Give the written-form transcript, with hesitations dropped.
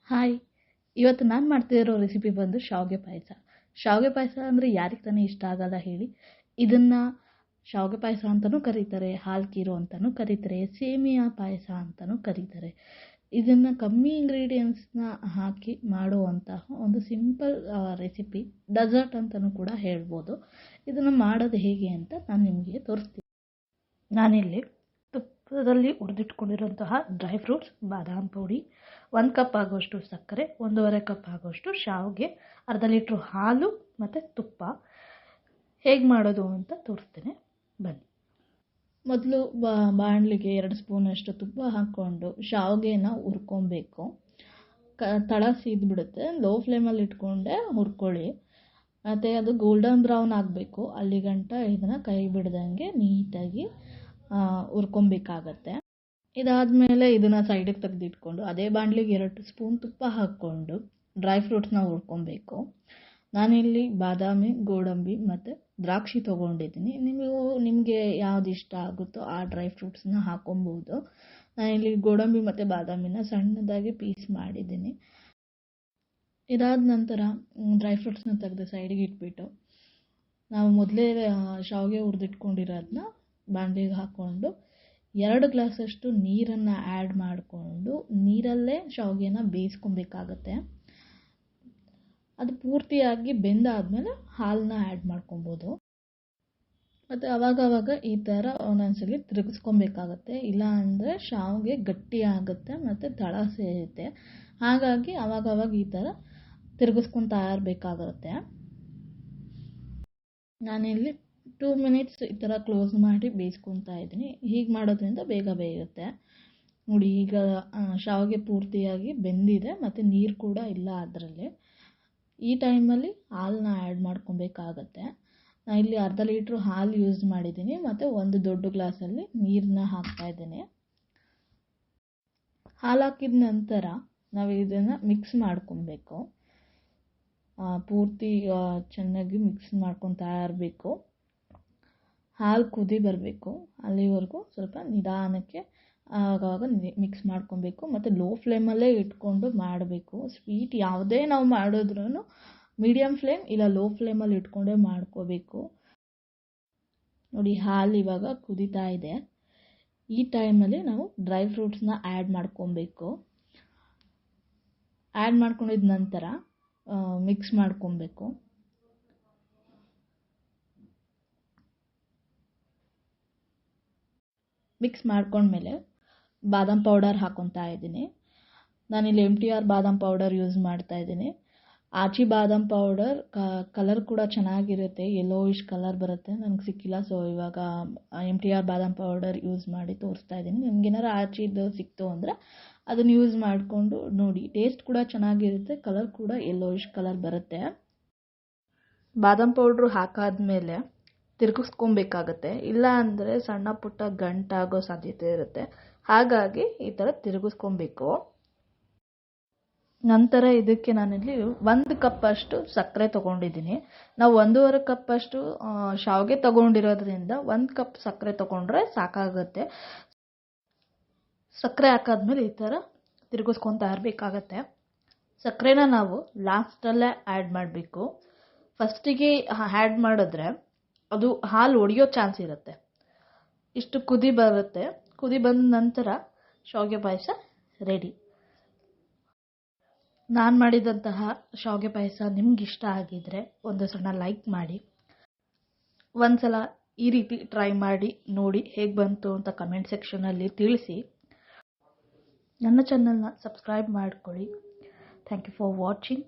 Hi! ಇವತ್ತು ನಾನು ಮಾಡ್ತಿರೋ ರೆಸಿಪಿ ಬಂದು ಶಾವಿಗೆ ಪಾಯಸ. ಶಾವಿಗೆ ಪಾಯಸ ಅಂದರೆ ಯಾರಿಗೆ ತಾನೇ ಇಷ್ಟ ಆಗಲ್ಲ ಹೇಳಿ. ಇದನ್ನು ಶಾವಿಗೆ ಪಾಯಸ ಅಂತಲೂ ಕರೀತಾರೆ, ಹಾಲು ಕೀರು ಅಂತಲೂ ಕರೀತಾರೆ, ಸೇಮಿಯಾ ಪಾಯಸ ಅಂತಲೂ ಕರೀತಾರೆ. ಇದನ್ನು ಕಮ್ಮಿ ಇಂಗ್ರೀಡಿಯೆಂಟ್ಸ್ನ ಹಾಕಿ ಮಾಡುವಂತಹ ಒಂದು ಸಿಂಪಲ್ ರೆಸಿಪಿ, ಡೆಸರ್ಟ್ ಅಂತಲೂ ಕೂಡ ಹೇಳ್ಬೋದು. ಇದನ್ನು ಮಾಡೋದು ಹೇಗೆ ಅಂತ ನಾನು ನಿಮಗೆ ತೋರಿಸ್ತೀನಿ. ನಾನಿಲ್ಲಿ ತುಪ್ಪದಲ್ಲಿ ಹುರಿದಿಟ್ಕೊಂಡಿರುವಂತಹ ಡ್ರೈ ಫ್ರೂಟ್ಸ್, ಬಾದಾಮ್ ಪುಡಿ, 1 ಕಪ್ ಆಗುವಷ್ಟು ಸಕ್ಕರೆ, 1.5 ಕಪ್ ಆಗುವಷ್ಟು ಶಾವಿಗೆ, ಅರ್ಧ ಲೀಟ್ರ್ ಹಾಲು ಮತ್ತು ತುಪ್ಪ ಹೇಗೆ ಮಾಡೋದು ಅಂತ ತೋರಿಸ್ತೇನೆ, ಬನ್ನಿ. ಮೊದಲು ಬಾಣಲಿಗೆ 2 ಸ್ಪೂನಷ್ಟು ತುಪ್ಪ ಹಾಕ್ಕೊಂಡು ಶಾವಿಗೆನ ಹುರ್ಕೊಬೇಕು. ತಳ ಸೀದ್ಬಿಡುತ್ತೆ. ಲೋ ಫ್ಲೇಮಲ್ಲಿ ಇಟ್ಕೊಂಡೆ ಹುರ್ಕೊಳ್ಳಿ. ಮತ್ತು ಅದು ಗೋಲ್ಡನ್ ಬ್ರೌನ್ ಆಗಬೇಕು. ಅಲ್ಲಿಗಂಟ ಇದನ್ನು ಕೈ ಬಿಡ್ದಂಗೆ ನೀಟಾಗಿ ಹುರ್ಕೊಬೇಕಾಗತ್ತೆ. ಇದಾದಮೇಲೆ ಇದನ್ನು ಸೈಡಿಗೆ ತೆಗೆದಿಟ್ಕೊಂಡು ಅದೇ ಬಾಣಲಿಗೆ 2 ಸ್ಪೂನ್ ತುಪ್ಪ ಹಾಕ್ಕೊಂಡು ಡ್ರೈ ಫ್ರೂಟ್ಸ್ನ ಹುರ್ಕೊಬೇಕು. ನಾನಿಲ್ಲಿ ಬಾದಾಮಿ, ಗೋಡಂಬಿ ಮತ್ತು ದ್ರಾಕ್ಷಿ ತೊಗೊಂಡಿದ್ದೀನಿ. ನಿಮಗೆ ಯಾವ್ದು ಇಷ್ಟ ಆಗುತ್ತೋ ಆ ಡ್ರೈ ಫ್ರೂಟ್ಸ್ನ ಹಾಕೊಬೋದು. ನಾನಿಲ್ಲಿ ಗೋಡಂಬಿ ಮತ್ತು ಬಾದಾಮಿನ ಸಣ್ಣದಾಗಿ ಪೀಸ್ ಮಾಡಿದ್ದೀನಿ. ಇದಾದ ನಂತರ ಡ್ರೈ ಫ್ರೂಟ್ಸ್ನ ತೆಗೆದು ಸೈಡಿಗೆ ಇಟ್ಬಿಟ್ಟು ನಾವು ಮೊದಲೇ ಶಾವಿಗೆ ಹುರಿದಿಟ್ಕೊಂಡಿರೋದನ್ನ ಬಾಣಲಿಗೆ ಹಾಕ್ಕೊಂಡು 2 ಗ್ಲಾಸಷ್ಟು ನೀರನ್ನು ಆ್ಯಡ್ ಮಾಡಿಕೊಂಡು ನೀರಲ್ಲೇ ಶಾವಿಗೆನ ಬೇಯಿಸ್ಕೊಬೇಕಾಗತ್ತೆ. ಅದು ಪೂರ್ತಿಯಾಗಿ ಬೆಂದಾದಮೇಲೆ ಹಾಲನ್ನ ಆ್ಯಡ್ ಮಾಡ್ಕೊಬೋದು. ಮತ್ತು ಅವಾಗವಾಗ ಈ ಥರ ಒಂದೊಂದ್ಸಲಿ ತಿರುಗಿಸ್ಕೊಬೇಕಾಗತ್ತೆ. ಇಲ್ಲ ಅಂದರೆ ಶಾವಿಗೆ ಗಟ್ಟಿ ಆಗುತ್ತೆ ಮತ್ತು ತಳ ಸೇರುತ್ತೆ. ಹಾಗಾಗಿ ಅವಾಗವಾಗ ಈ ಥರ ತಿರುಗಿಸ್ಕೊತಾ ಇರಬೇಕಾಗುತ್ತೆ. ನಾನಿಲ್ಲಿ 2 ಮಿನಿಟ್ಸ್ ಈ ಥರ ಕ್ಲೋಸ್ ಮಾಡಿ ಬೇಯಿಸ್ಕೊತಾ ಇದ್ದೀನಿ. ಹೀಗೆ ಮಾಡೋದ್ರಿಂದ ಬೇಗ ಬೇಯುತ್ತೆ. ನೋಡಿ, ಈಗ ಶಾವಿಗೆ ಪೂರ್ತಿಯಾಗಿ ಬೆಂದಿದೆ ಮತ್ತು ನೀರು ಕೂಡ ಇಲ್ಲ ಅದರಲ್ಲಿ. ಈ ಟೈಮಲ್ಲಿ ಹಾಲನ್ನ ಆ್ಯಡ್ ಮಾಡ್ಕೊಬೇಕಾಗತ್ತೆ. ನಾನು ಇಲ್ಲಿ ಅರ್ಧ ಲೀಟ್ರ್ ಹಾಲು ಯೂಸ್ ಮಾಡಿದ್ದೀನಿ ಮತ್ತು 1 ದೊಡ್ಡ ಗ್ಲಾಸಲ್ಲಿ ನೀರನ್ನ ಹಾಕ್ತಾಯಿದ್ದೀನಿ. ಹಾಲು ಹಾಕಿದ ನಂತರ ನಾವು ಇದನ್ನು ಮಿಕ್ಸ್ ಮಾಡ್ಕೊಬೇಕು. ಪೂರ್ತಿ ಚೆನ್ನಾಗಿ ಮಿಕ್ಸ್ ಮಾಡ್ಕೊತಾ ಇರಬೇಕು. ಹಾಲು ಕುದಿ ಬರಬೇಕು. ಅಲ್ಲಿವರೆಗೂ ಸ್ವಲ್ಪ ನಿಧಾನಕ್ಕೆ ಆವಾಗ ಮಿಕ್ಸ್ ಮಾಡ್ಕೊಬೇಕು ಮತ್ತು ಲೋ ಫ್ಲೇಮಲ್ಲೇ ಇಟ್ಕೊಂಡು ಮಾಡಬೇಕು. ಸ್ವೀಟ್ ಯಾವುದೇ ನಾವು ಮಾಡಿದ್ರೂ ಮೀಡಿಯಮ್ ಫ್ಲೇಮ್ ಇಲ್ಲ ಲೋ ಫ್ಲೇಮಲ್ಲಿ ಇಟ್ಕೊಂಡೇ ಮಾಡ್ಕೋಬೇಕು. ನೋಡಿ, ಹಾಲು ಇವಾಗ ಕುದೀತಾ ಇದೆ. ಈ ಟೈಮಲ್ಲಿ ನಾವು ಡ್ರೈ ಫ್ರೂಟ್ಸ್ನ ಆ್ಯಡ್ ಮಾಡ್ಕೊಬೇಕು. ಆ್ಯಡ್ ಮಾಡ್ಕೊಂಡಿದ ನಂತರ ಮಿಕ್ಸ್ ಮಾಡ್ಕೊಬೇಕು. ಮಿಕ್ಸ್ ಮಾಡ್ಕೊಂಡ್ಮೇಲೆ ಬಾದಾಮ್ ಪೌಡರ್ ಹಾಕ್ಕೊತಾ ಇದ್ದೀನಿ. ನಾನಿಲ್ಲಿ MTR ಬಾದಾಮ್ ಪೌಡರ್ ಯೂಸ್ ಮಾಡ್ತಾ ಇದ್ದೀನಿ. ಆಚಿ ಬಾದಾಮ್ ಪೌಡರ್ ಕಲರ್ ಕೂಡ ಚೆನ್ನಾಗಿರುತ್ತೆ, ಯೆಲ್ಲೋಯಿಶ್ ಕಲರ್ ಬರುತ್ತೆ. ನನಗೆ ಸಿಕ್ಕಿಲ್ಲ, ಸೊ ಇವಾಗ MTR ಬಾದಾಮ್ ಪೌಡರ್ ಯೂಸ್ ಮಾಡಿ ತೋರಿಸ್ತಾ ಇದ್ದೀನಿ. ನಿಮ್ಗೇನಾರು ಆಚಿದು ಸಿಕ್ತು ಅಂದರೆ ಅದನ್ನು ಯೂಸ್ ಮಾಡಿಕೊಂಡು ನೋಡಿ. ಟೇಸ್ಟ್ ಕೂಡ ಚೆನ್ನಾಗಿರುತ್ತೆ, ಕಲರ್ ಕೂಡ ಯೆಲ್ಲೋಯಿಶ್ ಕಲರ್ ಬರುತ್ತೆ. ಬಾದಾಮ್ ಪೌಡ್ರು ಹಾಕಾದ್ಮೇಲೆ ತಿರುಗಿಸ್ಕೊಬೇಕಾಗತ್ತೆ. ಇಲ್ಲ ಅಂದರೆ ಸಣ್ಣ ಪುಟ್ಟ ಗಂಟಾಗೋ ಸಾಧ್ಯತೆ ಇರುತ್ತೆ. ಹಾಗಾಗಿ ಈ ಥರ ತಿರುಗಿಸ್ಕೊಬೇಕು. ನಂತರ ಇದಕ್ಕೆ ನಾನಿಲ್ಲಿ 1 ಕಪ್ಪಷ್ಟು ಸಕ್ಕರೆ ತೊಗೊಂಡಿದ್ದೀನಿ. ನಾವು 1.5 ಕಪ್ಪಷ್ಟು ಶಾವಿಗೆ ತೊಗೊಂಡಿರೋದ್ರಿಂದ 1 ಕಪ್ ಸಕ್ಕರೆ ತೊಗೊಂಡ್ರೆ ಸಾಕಾಗುತ್ತೆ. ಸಕ್ಕರೆ ಹಾಕಾದ್ಮೇಲೆ ಈ ಥರ ತಿರುಗಿಸ್ಕೊತಾ ಇರಬೇಕಾಗತ್ತೆ. ಸಕ್ಕರೆನ ನಾವು ಲಾಸ್ಟಲ್ಲೇ ಆ್ಯಡ್ ಮಾಡಬೇಕು. ಫಸ್ಟಿಗೆ ಆ್ಯಡ್ ಮಾಡಿದ್ರೆ ಅದು ಹಾಲು ಒಡೆಯೋ ಚಾನ್ಸ್ ಇರುತ್ತೆ. ಇಷ್ಟು ಕುದಿ ಬರುತ್ತೆ. ಕುದಿ ಬಂದ ನಂತರ ಶಾವಿಗೆ ಪಾಯಸ ರೆಡಿ. ನಾನು ಮಾಡಿದಂತಹ ಶಾವಿಗೆ ಪಾಯಸ ನಿಮ್ಗೆ ಇಷ್ಟ ಆಗಿದ್ರೆ ಒಂದು ಸಣ್ಣ ಲೈಕ್ ಮಾಡಿ. ಒಂದ್ಸಲ ಈ ರೀತಿ ಟ್ರೈ ಮಾಡಿ ನೋಡಿ, ಹೇಗೆ ಬಂತು ಅಂತ ಕಮೆಂಟ್ ಸೆಕ್ಷನಲ್ಲಿ ತಿಳಿಸಿ. ನನ್ನ ಚಾನಲ್ನ ಸಬ್ಸ್ಕ್ರೈಬ್ ಮಾಡ್ಕೊಳ್ಳಿ. Thank you for watching.